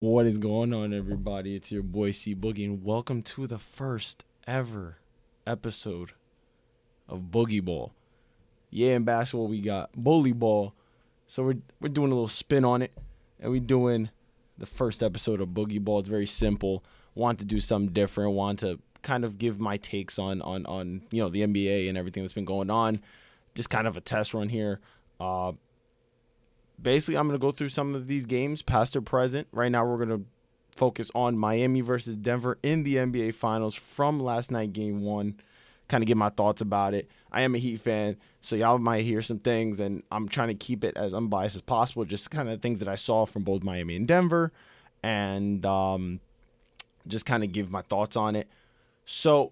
What is going on, everybody? It's your boy C Boogie, and welcome to the first ever episode of Boogie-Ball. Yeah, in basketball we got bully ball, so we're doing a little spin on it, and we're doing the first episode of Boogie-Ball. It's very simple. Want to do something different. Want to kind of give my takes on the NBA and everything that's been going on. Just kind of a test run here. Basically, I'm going to go through some of these games, past or present. Right now, we're going to focus on Miami versus Denver in the NBA Finals from last night, Game 1. Kind of give my thoughts about it. I am a Heat fan, so y'all might hear some things, and I'm trying to keep it as unbiased as possible, just kind of things that I saw from both Miami and Denver, and just kind of give my thoughts on it. So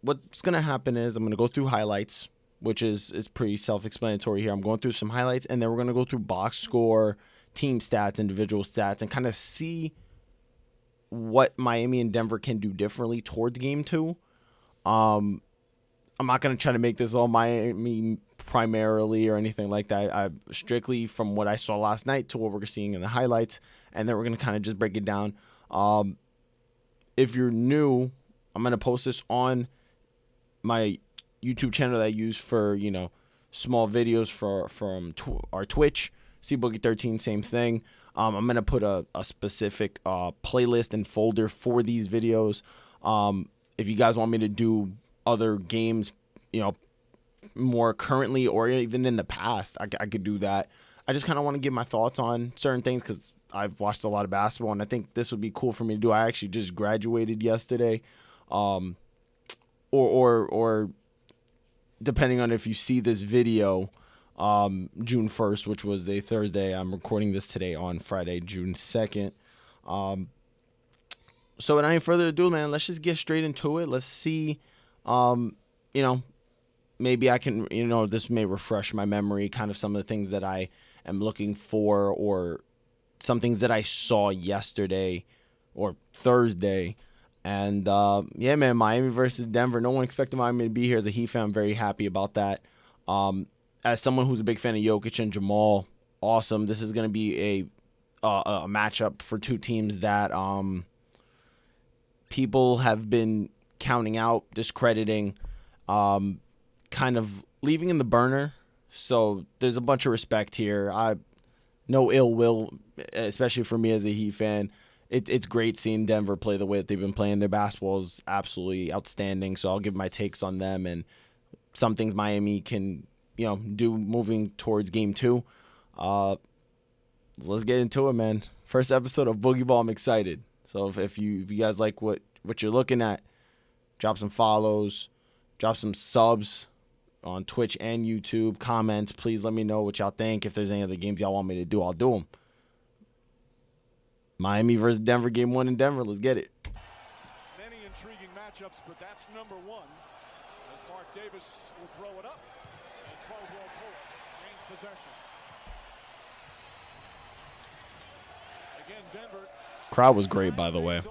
what's going to happen is I'm going to go through highlights, which is pretty self-explanatory here. I'm going through some highlights, and then we're going to go through box score, team stats, individual stats, and kind of see what Miami and Denver can do differently towards Game 2. I'm not going to try to make this all Miami primarily or anything like that. I strictly from what I saw last night to what we're seeing in the highlights, and then we're going to kind of just break it down. If you're new, I'm going to post this on my YouTube channel that I use for, small videos from our Twitch. CBoogie13, same thing. I'm going to put a specific playlist and folder for these videos. If you guys want me to do other games, more currently or even in the past, I could do that. I just kind of want to give my thoughts on certain things because I've watched a lot of basketball, and I think this would be cool for me to do. I actually just graduated yesterday. Or depending on if you see this video, June 1st, which was a Thursday. I'm recording this today on Friday, June 2nd. So without any further ado, man, let's just get straight into it. Let's see, maybe I can, this may refresh my memory, kind of some of the things that I am looking for or some things that I saw yesterday or Thursday. And, yeah, man, Miami versus Denver. No one expected Miami to be here. As a Heat fan, I'm very happy about that. As someone who's a big fan of Jokic and Jamal, awesome. This is going to be a matchup for two teams that people have been counting out, discrediting, kind of leaving in the burner. So there's a bunch of respect here. No ill will, especially for me as a Heat fan. It's great seeing Denver play the way that they've been playing. Their basketball is absolutely outstanding, so I'll give my takes on them and some things Miami can, do moving towards Game 2. Let's get into it, man. First episode of Boogie-Ball, I'm excited. So if you guys like what you're looking at, drop some follows, drop some subs on Twitch and YouTube, comments. Please let me know what y'all think. If there's any other games y'all want me to do, I'll do them. Miami versus Denver, Game 1 in Denver. Let's get it. Many intriguing matchups, but that's number one. As Mark Davis will throw it up, and Caldwell Pope gains possession. Again, Denver. Crowd was great, by the way.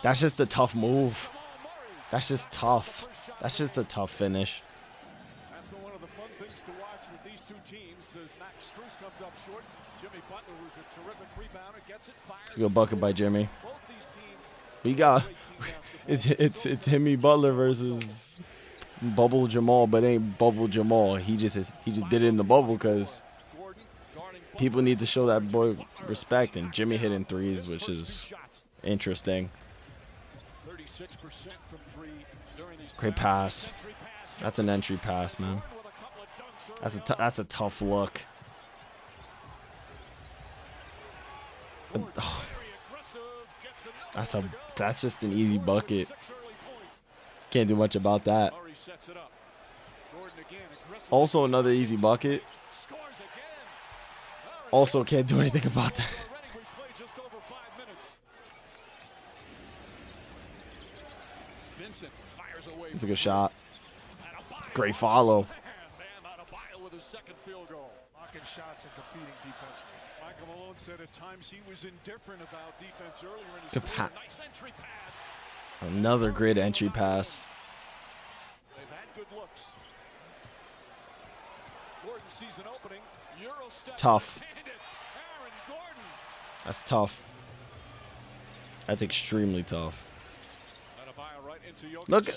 That's just a tough move. That's just tough. That's just a tough finish. That's one of the fun things to watch with these two teams as Max Strus comes up short. Jimmy Butler, who's a terrific rebounder, gets it, fires. It's a good bucket by Jimmy. Both these teams We got it's Jimmy Butler versus Bubble Jamal, but it ain't Bubble Jamal. He just did it in the bubble because people need to show that boy respect, and Jimmy hitting threes, which is interesting. Great pass. That's an entry pass, man. That's a tough look. That's just an easy bucket. Can't do much about that. Also another easy bucket. Also can't do anything about that. It's a good shot. It's a great follow. Shots and competing defense. Michael Malone said at times he was indifferent about defense earlier in his career. Nice entry pass. Another great entry pass. They've had good looks. Gordon sees an opening. Tough. That's tough. That's extremely tough. Look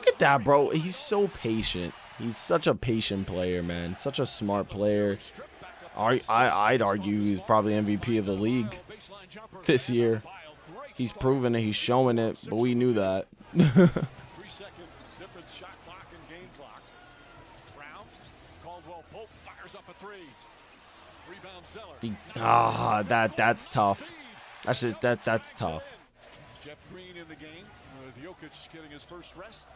at that, bro. He's so patient. He's such a patient player, man. Such a smart player. I'd argue he's probably MVP of the league this year. He's proven it. He's showing it, but we knew that. That's tough. That's just that's tough. Jeff Green in the game with Jokic getting his first rest.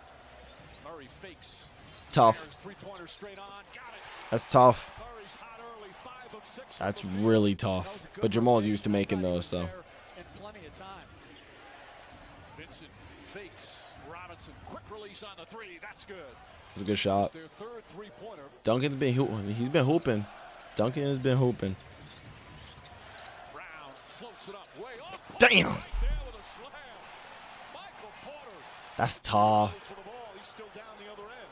Murray fakes. Tough. Three-pointer straight on. Got it. That's tough. Murray's hot early, 5 of 6. That's really tough. But Jamal's used to making those, so. Plenty of time. Vincent fakes. Robinson, quick release on the three. That's good. It's a good shot. Their third three-pointer. Duncan's been hooping. He's been hooping. Duncan has been hooping. Brown floats it up way up. Damn. Right there with a slam. Michael Porter. That's tough. For the ball. He's still down the other end.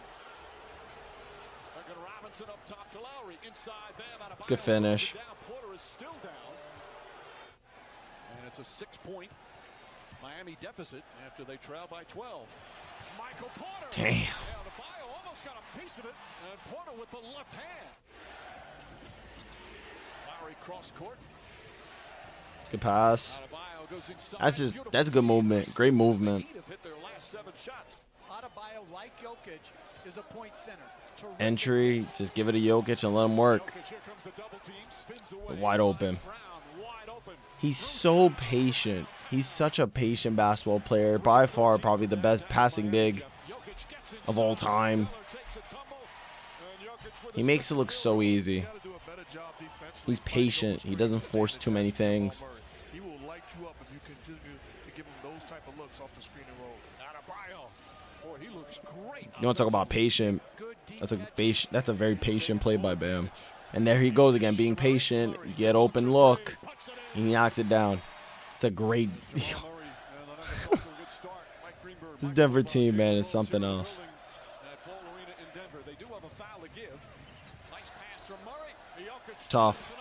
Robinson up top to Lowry. Inside them. Good finish. Porter is still down. And it's a 6-point Miami deficit after they trail by 12. Michael Porter. Damn. Yeah, Adebayo almost got a piece of it. And Porter with the left hand. Lowry cross court. Good pass. Adebayo goes inside. That's good movement. Great movement. Hit their last 7 shots. Adebayo, like Jokic, is a point center. Entry, just give it to Jokic and let him work. Wide open. He's so patient. He's such a patient basketball player. By far, probably the best passing big of all time. He makes it look so easy. He's patient. He doesn't force too many things. He will light you up if you continue to give him those type of looks off the screen and roll. Adebayo. Boy, he looks great. You want to talk about patient? That's a very patient play by Bam. And there he goes again, being patient. Get open look. He knocks it down. It's a great. This Denver team, man, is something else. Tough.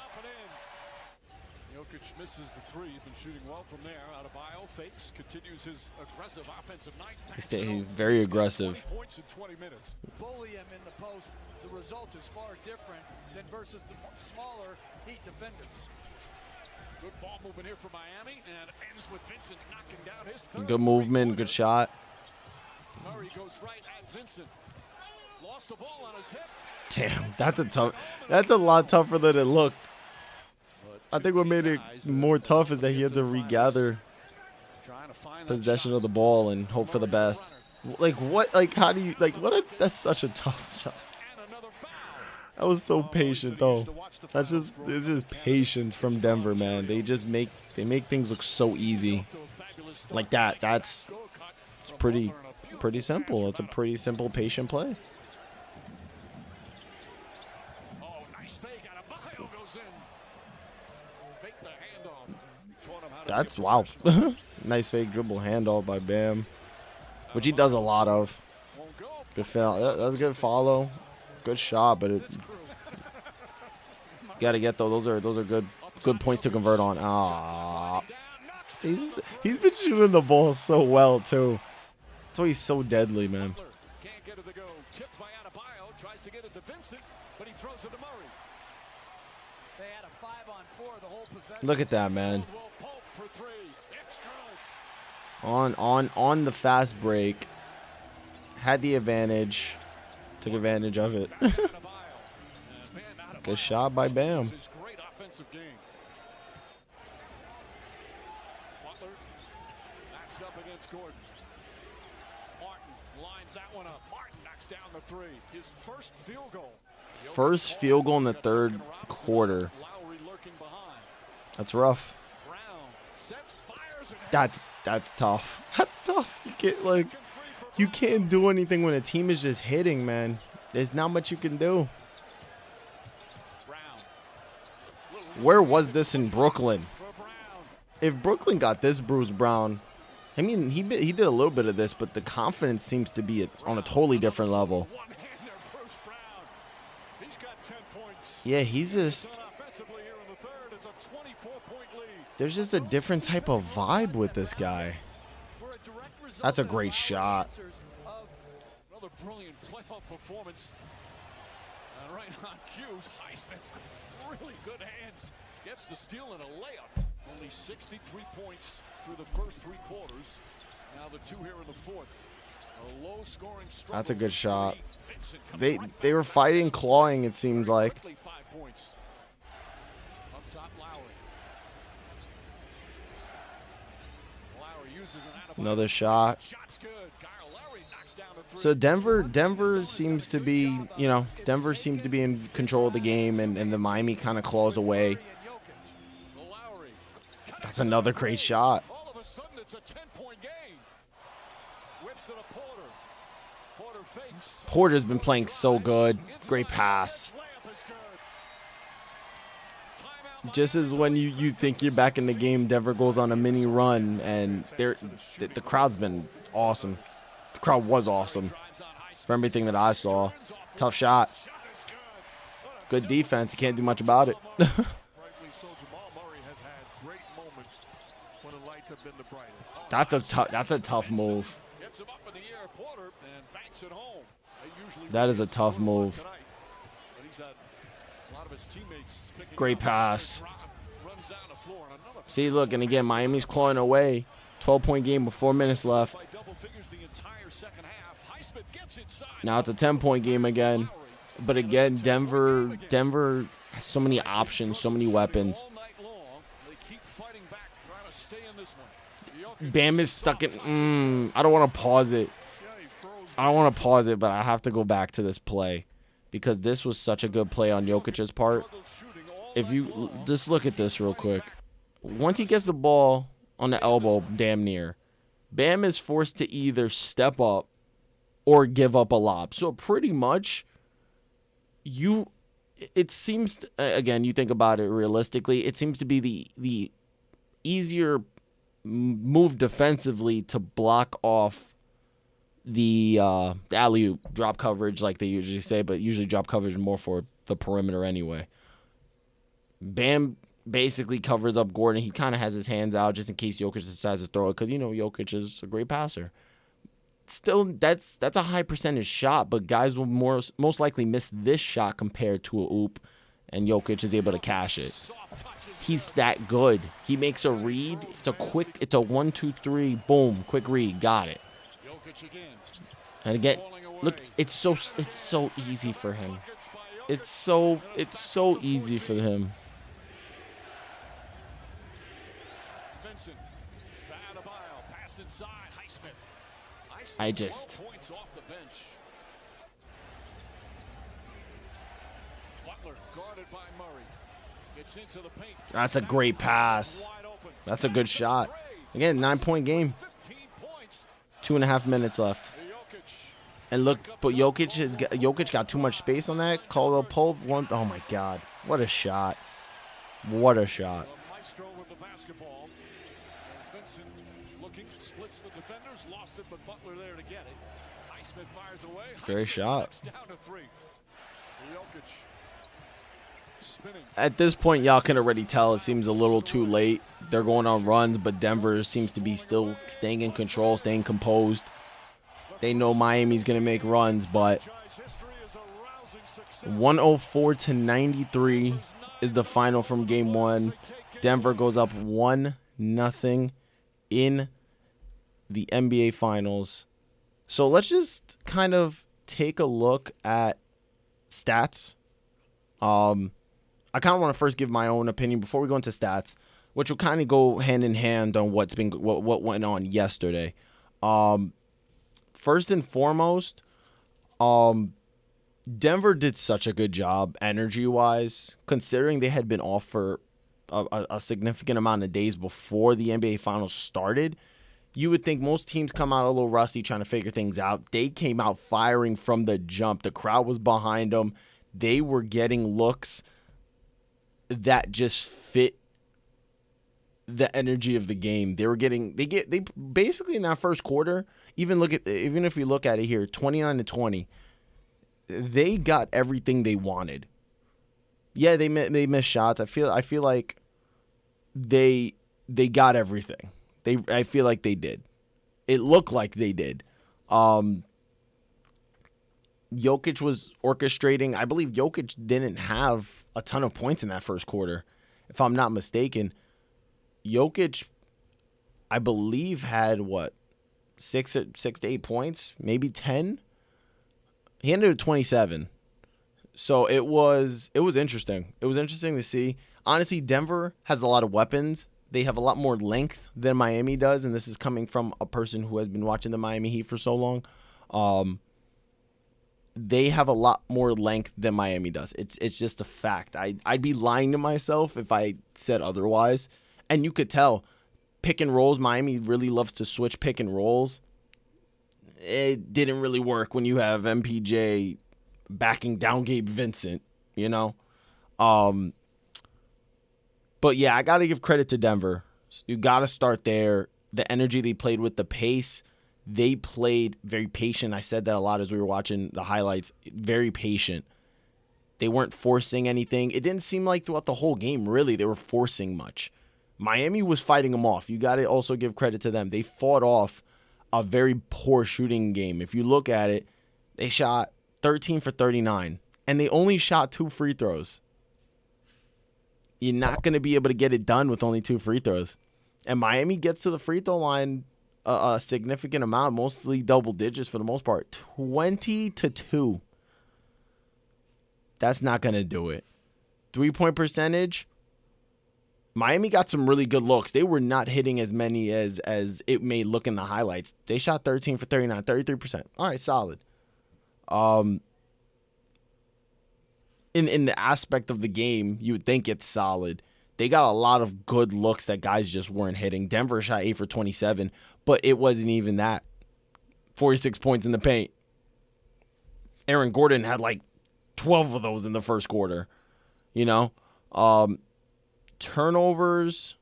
Jokic misses the three. He's been shooting well from there. Adebayo fakes, continues his aggressive offensive night. He's very aggressive. Points in 20 minutes. Bully him in the post. The result is far different than versus the smaller Heat defenders. Good ball movement here for Miami, and ends with Vincent knocking down his third. Good movement, good shot. Murray goes right at Vincent. Lost the ball on his hip. Damn, that's a lot tougher than it looked. I think what made it more tough is that he had to regather possession of the ball and hope for the best. Like what? Like how do you? Like what? That's such a tough shot. That was so patient though. It's just patience from Denver, man. They make things look so easy. Like that. It's pretty simple. It's a pretty simple patient play. That's wow. Nice fake dribble handoff by Bam, which he does a lot of. Good foul. That's a good follow. Good shot, but it gotta get those. Those are good points to convert on. Ah, he's been shooting the ball so well too. That's why he's so deadly, man. Can't get it to go. Tipped by Adebayo. Tries to get it to Vincent, but he throws it to Murray. They had a 5-on-4 the whole possession. Look at that, man. On the fast break, had the advantage, took advantage of it. Good shot by Bam. Great offensive game. Butler matched up against Gordon. Martin lines that one up. Martin knocks down the three. His first field goal. First field goal in the third quarter. Lowry lurking behind. That's rough. Brown sets, fires, That's tough. That's tough. You can't do anything when a team is just hitting, man. There's not much you can do. Where was this in Brooklyn? If Brooklyn got this Bruce Brown, I mean, he did a little bit of this, but the confidence seems to be on a totally different level. One-hander, Bruce Brown. He's got 10 points. Yeah, he's just. Offensively here in the third, it's a 24-point lead. There's just a different type of vibe with this guy. Were a direct result That's a of great Lowry's shot. answers of Another brilliant playoff performance. And right on cue, Highsmith, really good hands. Gets the steal and a layup. Only 63 points through the first 3 quarters. Now the 2 here in the fourth. A low-scoring struggle. That's a good shot. Vincent comes They right they back. were fighting, clawing. It seems like. Quickly 5 points. Up top, Lowry. Lowry uses an out of Another shot. Shot's good. Kyle Lowry knocks down the 3. So Denver seems to be, Denver seems to be in control of the game, and the Miami kind of claws away. Lowry. That's another great shot. All of a sudden, it's a 10-point game. Whips it to Porter. Porter fakes. Porter's been playing so good. Great pass. Layup is good. Timeout. Just as when you think you're back in the game, Denver goes on a mini run, and the crowd's been awesome. The crowd was awesome for everything that I saw. Tough shot. Good defense. You can't do much about it. Rightly so, Jamal Murray has had great moments when the lights have been the brightest. That's a tough move. Gets him up in the air, Porter, and banks it home. They usually That is a tough move. tonight, but he's had a lot of his teammates picking Great up. pass. Runs down the floor, and another See, look, and again, Miami's clawing away. 12-point game with 4 minutes left. by double figures the entire second half. Highsmith gets inside. Now it's a 10-point game again. But again, Denver has so many options, so many weapons. All night long, they keep fighting back, trying to stay in this one. Bam is stuck in. I don't want to pause it. I don't want to pause it, but I have to go back to this play because this was such a good play on Jokic's part. If you just look at this real quick, once he gets the ball on the elbow, damn near, Bam is forced to either step up or give up a lob. So pretty much, it seems again, you think about it realistically, it seems to be the easier move defensively to block off the alley-oop drop coverage like they usually say, but usually drop coverage is more for the perimeter anyway. Bam basically covers up Gordon. He kind of has his hands out just in case Jokic decides to throw it because, Jokic is a great passer. Still, that's a high percentage shot, but guys will most likely miss this shot compared to a oop, and Jokic is able to cash it. He's that good. He makes a read. It's a 1, 2, 3, boom, quick read, got it. And again, look, it's so easy for him. It's so easy for him. Vincent, to Adebayo, pass inside, Highsmith. I just- 12 points off the bench. Butler guarded by Murray. Gets into the paint. That's a great pass. Wide open. That's a good shot. Again, 9-point game. 15 points. 2.5 minutes left. Jokic. And look, but Jokic got too much space on that. Call the pull one. Oh my God, what a shot! What a shot! The maestro with the basketball. As Vincent looking, splits the defenders, lost it, but Butler there to get it. Highsmith fires away. Great Highsmith shot. knocks down to 3. Jokic spinning. At this point, y'all can already tell it seems a little too late. They're going on runs, but Denver seems to be still staying in control, staying composed. They know Miami's going to make runs, but 104-93 is the final from game 1. Denver goes up 1-0 in the NBA Finals. So let's just kind of take a look at stats. I kind of want to first give my own opinion before we go into stats, which will kind of go hand in hand on what went on yesterday. First and foremost, Denver did such a good job energy-wise, considering they had been off for a significant amount of days before the NBA Finals started. You would think most teams come out a little rusty trying to figure things out. They came out firing from the jump. The crowd was behind them. They were getting looks that just fit the energy of the game. They basically in that first quarter, even if we look at it here, 29-20, they got everything they wanted. Yeah, they missed shots. I feel like they got everything. I feel like they did. It looked like they did. Jokic was orchestrating. I believe Jokic didn't have a ton of points in that first quarter, if I'm not mistaken. Jokic, I believe, had what, 6 to 8 points, maybe 10. He ended with 27. So it was interesting. It was interesting to see. Honestly, Denver has a lot of weapons. They have a lot more length than Miami does, and this is coming from a person who has been watching the Miami Heat for so long. They have a lot more length than Miami does. It's just a fact. I'd be lying to myself if I said otherwise. And you could tell, pick and rolls, Miami really loves to switch pick and rolls. It didn't really work when you have MPJ backing down Gabe Vincent, you know? But yeah, I got to give credit to Denver. You got to start there. The energy they played with, the pace, they played very patient. I said that a lot as we were watching the highlights. Very patient. They weren't forcing anything. It didn't seem like throughout the whole game, really, they were forcing much. Miami was fighting them off. You got to also give credit to them. They fought off a very poor shooting game. If you look at it, they shot 13 for 39, and they only shot 2 free throws. You're not going to be able to get it done with only 2 free throws. And Miami gets to the free throw line a significant amount, mostly double digits for the most part. 20-2. That's not going to do it. 3-point percentage, Miami got some really good looks. They were not hitting as many as it may look in the highlights. They shot 13 for 39, 33%. All right, solid. In the aspect of the game, you would think it's solid. They got a lot of good looks that guys just weren't hitting. Denver shot 8 for 27, but it wasn't even that. 46 points in the paint. Aaron Gordon had like 12 of those in the first quarter. You know? Turnovers,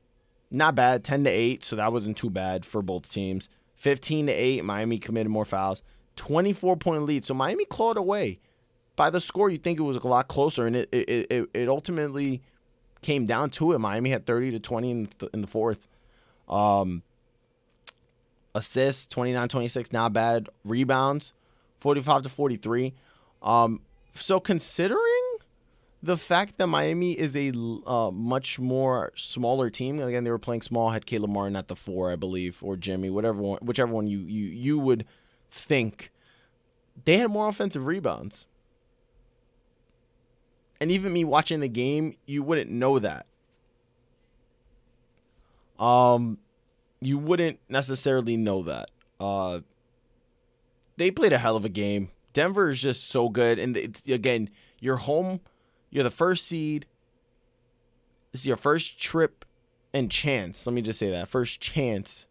not bad. 10-8, so that wasn't too bad for both teams. 15-8, Miami committed more fouls. 24-point lead, so Miami clawed away. By the score, you'd think it was a lot closer, and it ultimately came down to it. Miami had 30-20 in the fourth. Assists, 29-26, not bad. Rebounds, 45-43. So considering the fact that Miami is a much more smaller team, again, they were playing small, had Caleb Martin at the 4, I believe, or Jimmy, whichever one you would think. They had more offensive rebounds. And even me watching the game, you wouldn't know that. You wouldn't necessarily know that. They played a hell of a game. Denver is just so good. And it's, again, you're home. You're the first seed. This is your first trip and chance. Let me just say that. First chance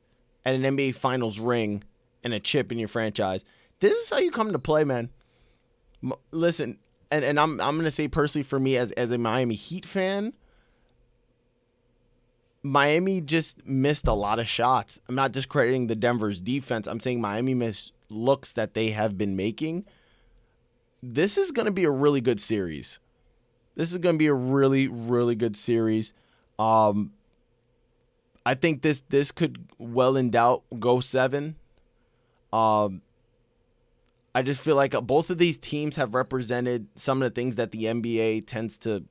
at an NBA Finals ring and a chip in your franchise. This is how you come to play, man. Listen, and I'm going to say personally for me as a Miami Heat fan, Miami just missed a lot of shots. I'm not discrediting the Denver's defense. I'm saying Miami missed looks that they have been making. This is going to be a really good series. This is going to be a really, really good series. I think this could well in doubt go 7. I just feel like both of these teams have represented some of the things that the NBA tends to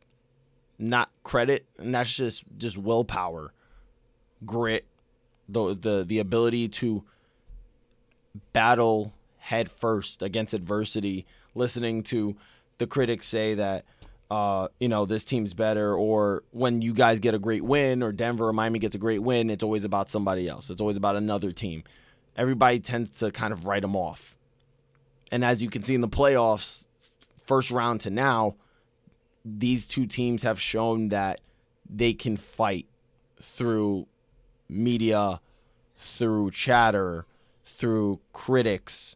not credit, and that's just willpower, grit, the ability to battle head first against adversity, listening to the critics say that this team's better, or when you guys get a great win, or Denver or Miami gets a great win, it's always about somebody else. It's always about another team. Everybody tends to kind of write them off. And as you can see in the playoffs, first round to now, these two teams have shown that they can fight through media, through chatter, through critics,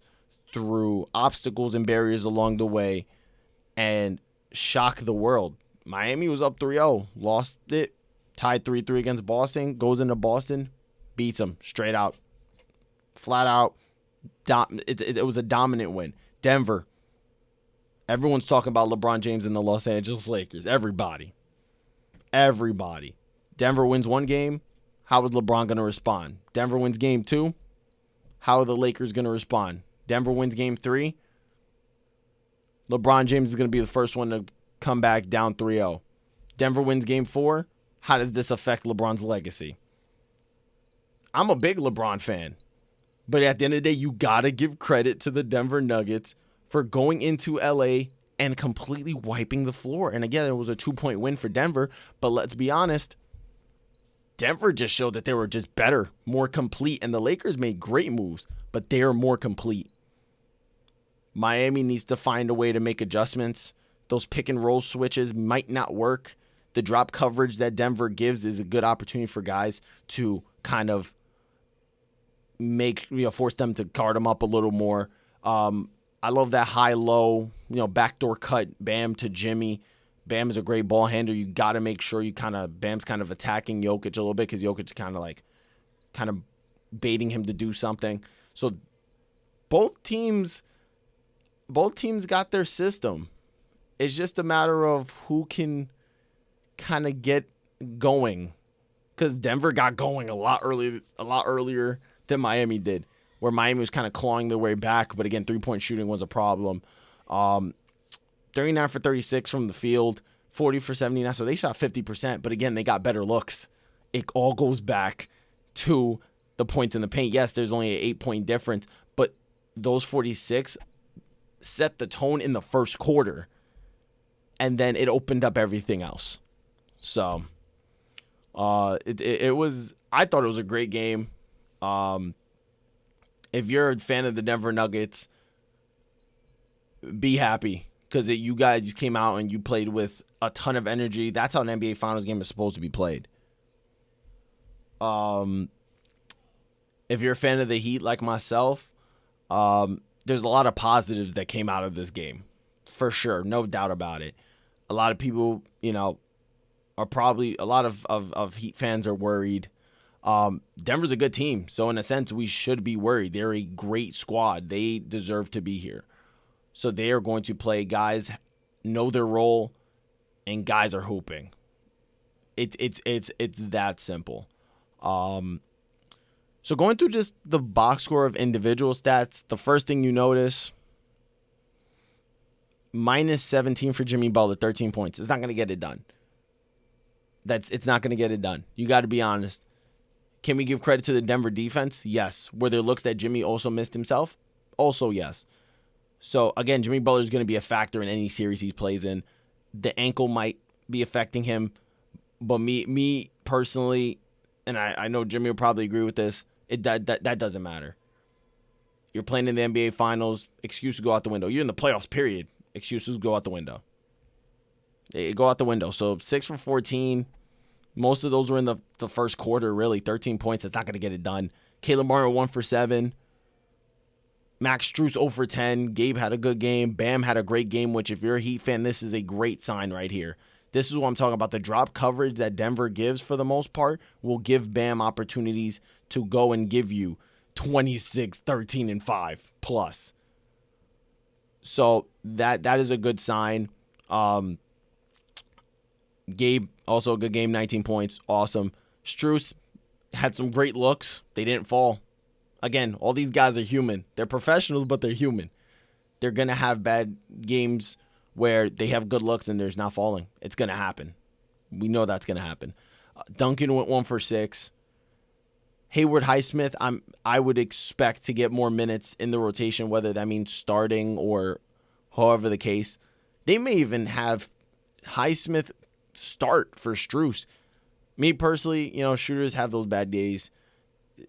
through obstacles and barriers along the way, and shock the world. Miami was up 3-0, lost it, tied 3-3 against Boston, goes into Boston, beats them straight out, flat out. It was a dominant win. Denver, Everyone's talking about LeBron James and the Los Angeles Lakers. Everybody. Denver wins one game. How is LeBron going to respond? Denver wins game 2. How are the Lakers going to respond? Denver wins game 3. LeBron James is going to be the first one to come back down 3-0. Denver wins game 4. How does this affect LeBron's legacy? I'm a big LeBron fan. But at the end of the day, you got to give credit to the Denver Nuggets for going into LA and completely wiping the floor. And again, it was a 2-point win for Denver. But let's be honest, Denver just showed that they were just better, more complete. And the Lakers made great moves, but they are more complete. Miami needs to find a way to make adjustments. Those pick and roll switches might not work. The drop coverage that Denver gives is a good opportunity for guys to kind of force them to guard them up a little more. I love that high-low, backdoor cut, Bam to Jimmy. Bam is a great ball handler. You got to make sure Bam's kind of attacking Jokic a little bit because Jokic kind of baiting him to do something. So both teams got their system. It's just a matter of who can kind of get going, because Denver got going a lot earlier than Miami did, where Miami was kind of clawing their way back. But again, 3-point shooting was a problem. 39 for 36 from the field, 40 for 79. So they shot 50%. But again, they got better looks. It all goes back to the points in the paint. Yes, there's only an 8-point difference, but those 46 set the tone in the first quarter. And then it opened up everything else. So it was, I thought it was a great game. If you're a fan of the Denver Nuggets, be happy, because you guys came out and you played with a ton of energy. That's how an NBA Finals game is supposed to be played. If you're a fan of the Heat like myself, there's a lot of positives that came out of this game, for sure, no doubt about it. A lot of people, are probably, a lot of Heat fans are worried. Denver's a good team, so in a sense, we should be worried. They're a great squad. They deserve to be here. So they are going to play. Guys know their role, and guys are hooping. It's that simple. So going through just the box score of individual stats, the first thing you notice, minus 17 for Jimmy Butler, 13 points. It's not going to get it done. It's not going to get it done. You got to be honest. Can we give credit to the Denver defense? Yes. Were there looks that Jimmy also missed himself? Also, yes. So, again, Jimmy Butler is going to be a factor in any series he plays in. The ankle might be affecting him. But me personally, and I know Jimmy will probably agree with this, that doesn't matter. You're playing in the NBA Finals. Excuses go out the window. You're in the playoffs, period. Excuses go out the window. They go out the window. So 6 for 14. Most of those were in the first quarter, really. 13 points. That's not going to get it done. Caleb Martin 1 for 7. Max Strus 0 for 10. Gabe had a good game. Bam had a great game, which if you're a Heat fan, this is a great sign right here. This is what I'm talking about. The drop coverage that Denver gives for the most part will give Bam opportunities to go and give you 26, 13, and 5 plus. So that is a good sign. Gabe, also a good game, 19 points. Awesome. Strus had some great looks. They didn't fall. Again, all these guys are human. They're professionals, but they're human. They're going to have bad games where they have good looks and there's not falling. It's going to happen. We know that's going to happen. Duncan went 1 for 6. Hayward Highsmith, I would expect to get more minutes in the rotation, whether that means starting or however the case. They may even have Highsmith start for Strus. Me personally, shooters have those bad days.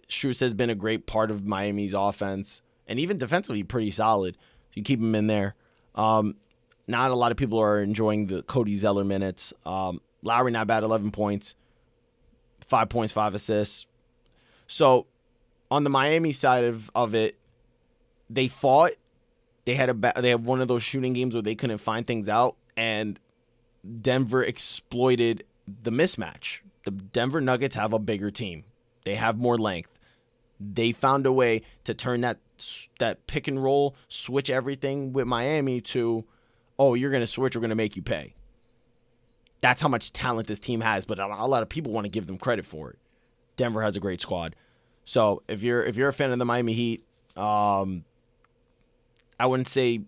Strus has been a great part of Miami's offense, and even defensively pretty solid. You keep him in there. Not a lot of people are enjoying the Cody Zeller minutes. Lowry not bad, 11 points, 5 points, 5 assists. So on the Miami side of it, they fought. They had one of those shooting games where they couldn't find things out, and Denver exploited the mismatch. The Denver Nuggets have a bigger team. They have more length. They found a way to turn that pick and roll, switch everything with Miami to oh, you're going to switch, we're going to make you pay. That's how much talent this team has, but a lot of people want to give them credit for it. Denver has a great squad. So if you're a fan of the Miami Heat, I wouldn't say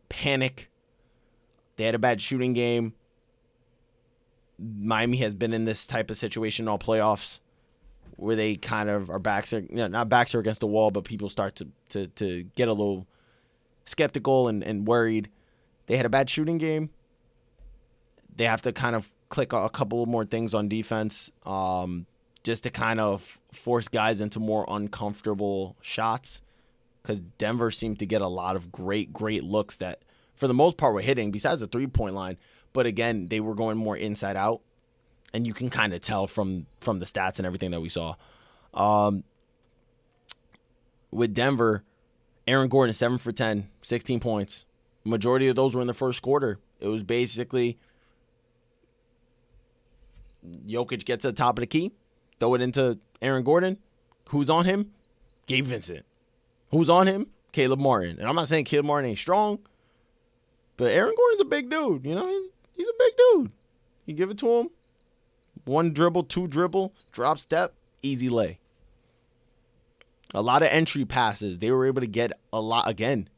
panic. They had a bad shooting game. Miami has been in this type of situation all playoffs where they kind of are not backs are against the wall, but people start to get a little skeptical and worried. They had a bad shooting game. They have to kind of click a couple more things on defense just to kind of force guys into more uncomfortable shots, because Denver seemed to get a lot of great looks that, for the most part, were hitting besides the three-point line. But again, they were going more inside out, and you can kind of tell from the stats and everything that we saw. With Denver, Aaron Gordon, 7 for 10, 16 points. Majority of those were in the first quarter. It was basically Jokic gets to the top of the key, throw it into Aaron Gordon. Who's on him? Gabe Vincent. Who's on him? Caleb Martin. And I'm not saying Caleb Martin ain't strong, but Aaron Gordon's a big dude. You know, he's a big dude. You give it to him. 1 dribble, 2 dribble, drop step, easy lay. A lot of entry passes. They were able to get a lot. Again,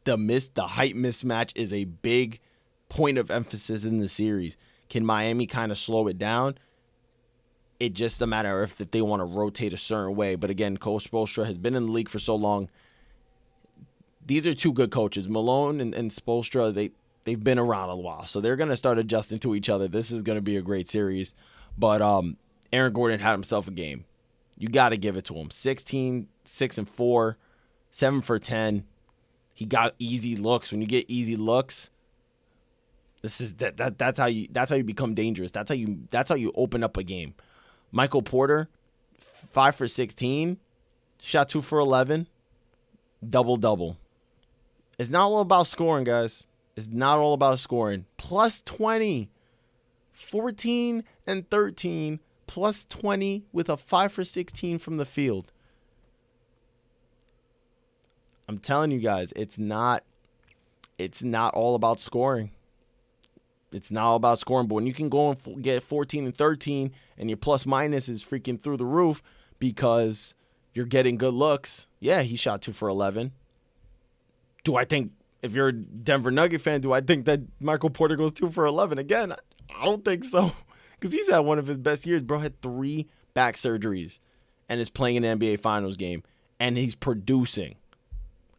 the height mismatch is a big point of emphasis in the series. Can Miami kind of slow it down? It's just a matter of if they want to rotate a certain way. But again, Coach Spoelstra has been in the league for so long. These are two good coaches. Malone and Spoelstra, they've been around a while, so they're going to start adjusting to each other. This is going to be a great series. But Aaron Gordon had himself a game. You got to give it to him. 16, 6 and 4, 7 for 10. He got easy looks. When you get easy looks, that's how you become dangerous. That's how you open up a game. Michael Porter, 5 for 16, shot 2 for 11, double-double. It's not all about scoring, guys. It's not all about scoring. Plus 20, 14 and 13, plus 20 with a 5 for 16 from the field. I'm telling you guys, it's not all about scoring. It's not all about scoring, but when you can go and get 14 and 13 and your plus minus is freaking through the roof because you're getting good looks, yeah, he shot 2 for 11. Do I think, if you're a Denver Nugget fan, do I think that Michael Porter goes 2 for 11? Again, I don't think so, because he's had one of his best years. Bro had 3 back surgeries and is playing an NBA Finals game, and he's producing.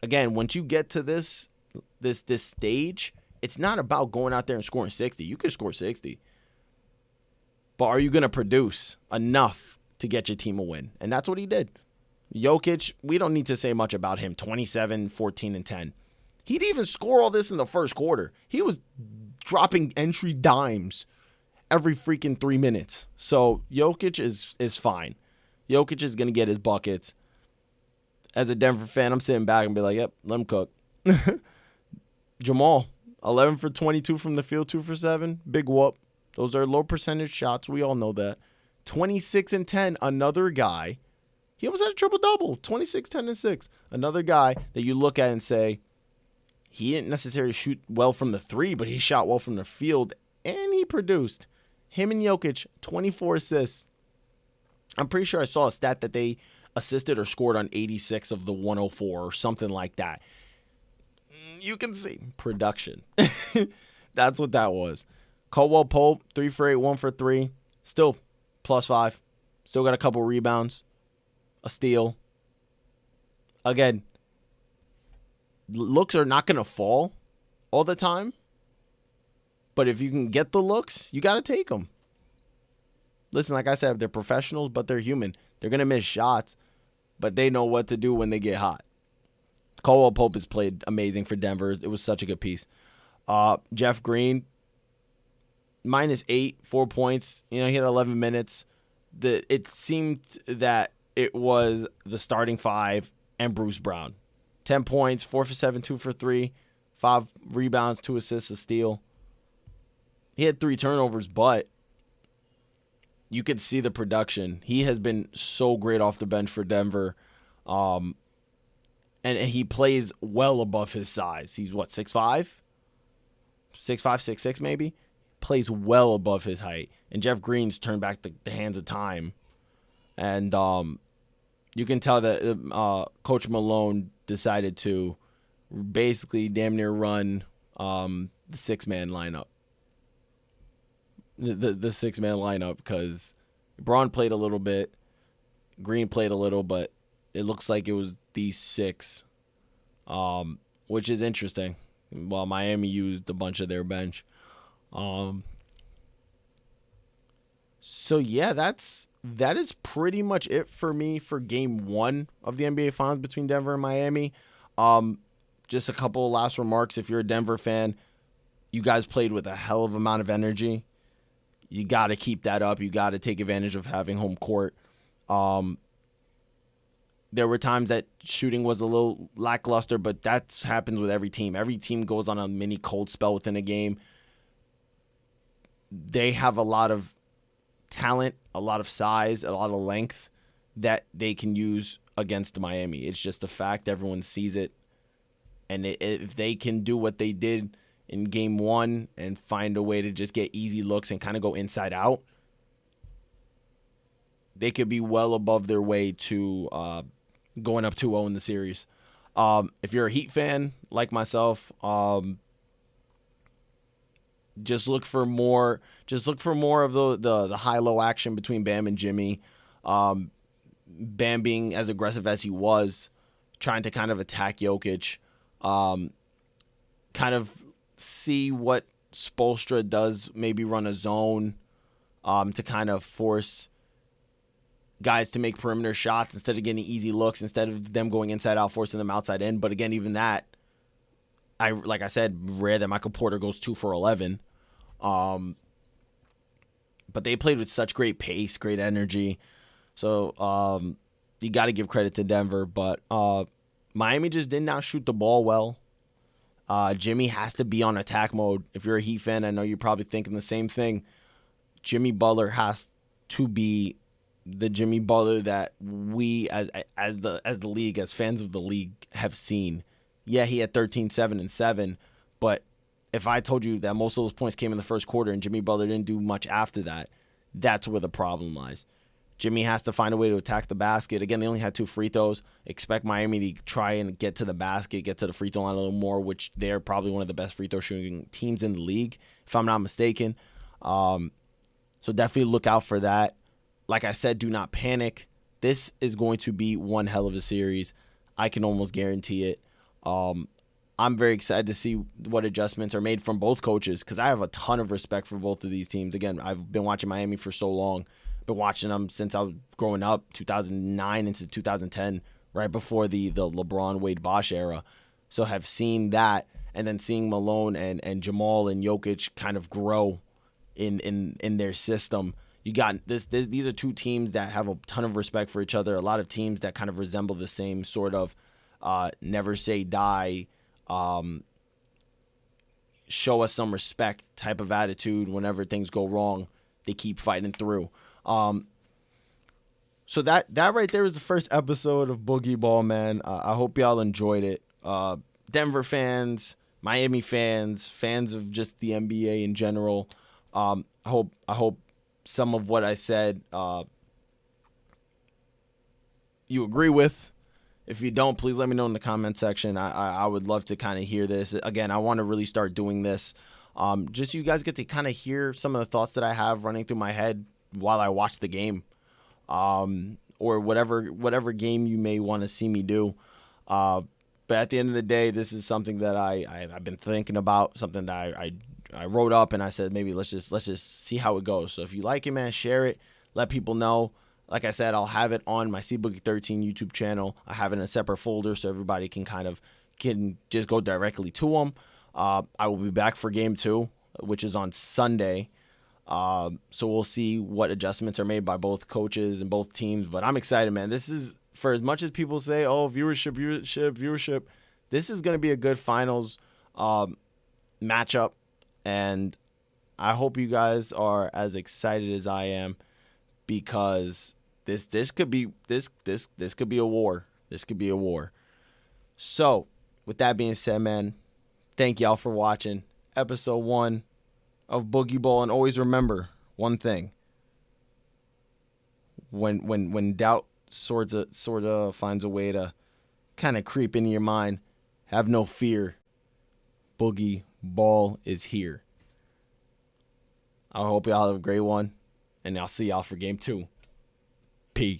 Again, once you get to this stage, it's not about going out there and scoring 60. You can score 60. But are you going to produce enough to get your team a win? And that's what he did. Jokic, we don't need to say much about him. 27, 14, and 10. He didn't even score all this in the first quarter. He was dropping entry dimes every freaking 3 minutes. So Jokic is fine. Jokic is going to get his buckets. As a Denver fan, I'm sitting back and be like, yep, let him cook. Jamal, 11 for 22 from the field, 2 for 7. Big whoop. Those are low percentage shots. We all know that. 26 and 10. Another guy. He almost had a triple-double. 26, 10, and 6. Another guy that you look at and say, he didn't necessarily shoot well from the 3, but he shot well from the field, and he produced. Him and Jokic, 24 assists. I'm pretty sure I saw a stat that they assisted or scored on 86 of the 104 or something like that. You can see production. That's what that was. Caldwell Pope, 3 for 8, 1 for 3. Still plus 5. Still got a couple rebounds. A steal. Again, looks are not going to fall all the time. But if you can get the looks, you got to take them. Listen, like I said, they're professionals, but they're human. They're going to miss shots, but they know what to do when they get hot. Caldwell Pope has played amazing for Denver. It was such a good piece. Jeff Green, -8, 4 points. You know, he had 11 minutes. It seemed that it was the starting 5 and Bruce Brown. 10 points, 4 for 7, 2 for 3, 5 rebounds, 2 assists, a steal. He had 3 turnovers, but you could see the production. He has been so great off the bench for Denver. And he plays well above his size. He's, 6'5"? 6'5", 6'6", maybe. Plays well above his height. And Jeff Green's turned back the hands of time. And you can tell that Coach Malone decided to basically damn near run the six-man lineup. The six-man lineup, because Braun played a little bit, Green played a little, but it looks like it was these six, which is interesting. While Miami used a bunch of their bench. So yeah, that is pretty much it for me for game 1 of the NBA Finals between Denver and Miami. Just a couple of last remarks. If you're a Denver fan, you guys played with a hell of amount of energy. You got to keep that up. You got to take advantage of having home court. There were times that shooting was a little lackluster, but that happens with every team. Every team goes on a mini cold spell within a game. They have a lot of talent, a lot of size, a lot of length that they can use against Miami. It's just a fact. Everyone sees it. And if they can do what they did in game 1 and find a way to just get easy looks and kind of go inside out, they could be well above their way to going up 2-0 in the series. If you're a Heat fan like myself, just look for more of the high-low action between Bam and Jimmy. Bam being as aggressive as he was, trying to kind of attack Jokic. Kind of see what Spoelstra does, maybe run a zone to kind of force guys to make perimeter shots instead of getting easy looks, instead of them going inside out, forcing them outside in. But again, even that, like I said, rare that Michael Porter goes 2 for 11. But they played with such great pace, great energy. So you got to give credit to Denver. But Miami just did not shoot the ball well. Jimmy has to be on attack mode. If you're a Heat fan, I know you're probably thinking the same thing. Jimmy Butler has to be the Jimmy Butler that we as the league, as fans of the league, have seen. Yeah, he had 13, 7, and 7, but if I told you that most of those points came in the first quarter and Jimmy Butler didn't do much after that, that's where the problem lies. Jimmy has to find a way to attack the basket. Again, they only had 2 free throws. Expect Miami to try and get to the basket, get to the free throw line a little more, which they're probably one of the best free throw shooting teams in the league, if I'm not mistaken. So definitely look out for that. Like I said, do not panic. This is going to be one hell of a series. I can almost guarantee it. I'm very excited to see what adjustments are made from both coaches, because I have a ton of respect for both of these teams. Again, I've been watching Miami for so long. Been watching them since I was growing up, 2009 into 2010, right before the LeBron, Wade, Bosh era. So have seen that, and then seeing Malone and Jamal and Jokic kind of grow in their system. You got this. These are 2 teams that have a ton of respect for each other. A lot of teams that kind of resemble the same sort of never say die, show us some respect type of attitude. Whenever things go wrong, they keep fighting through. So that right there was the first episode of Boogie-Ball, man. I hope y'all enjoyed it. Denver fans, Miami fans, fans of just the NBA in general. I hope some of what I said you agree with. If you don't, please let me know in the comment section. I would love to kind of hear this. Again, I want to really start doing this. Just so you guys get to kind of hear some of the thoughts that I have running through my head while I watch the game. Or whatever game you may want to see me do. But at the end of the day, this is something that I've been thinking about, something that I wrote up, and I said maybe let's just see how it goes. So if you like it, man, share it, let people know. Like I said, I'll have it on my CBoogie13 YouTube channel. I have it in a separate folder so everybody can just go directly to them. I will be back for game 2, which is on Sunday. So we'll see what adjustments are made by both coaches and both teams. But I'm excited, man. This is, for as much as people say, oh, viewership, this is going to be a good finals matchup. And I hope you guys are as excited as I am, because this could be a war. This could be a war. So with that being said, man, thank y'all for watching. episode 1 of Boogie-Ball. And always remember one thing. When doubt sort of finds a way to kind of creep into your mind, have no fear. Boogie-Ball is here. I hope y'all have a great one, and I'll see y'all for game 2. Peace.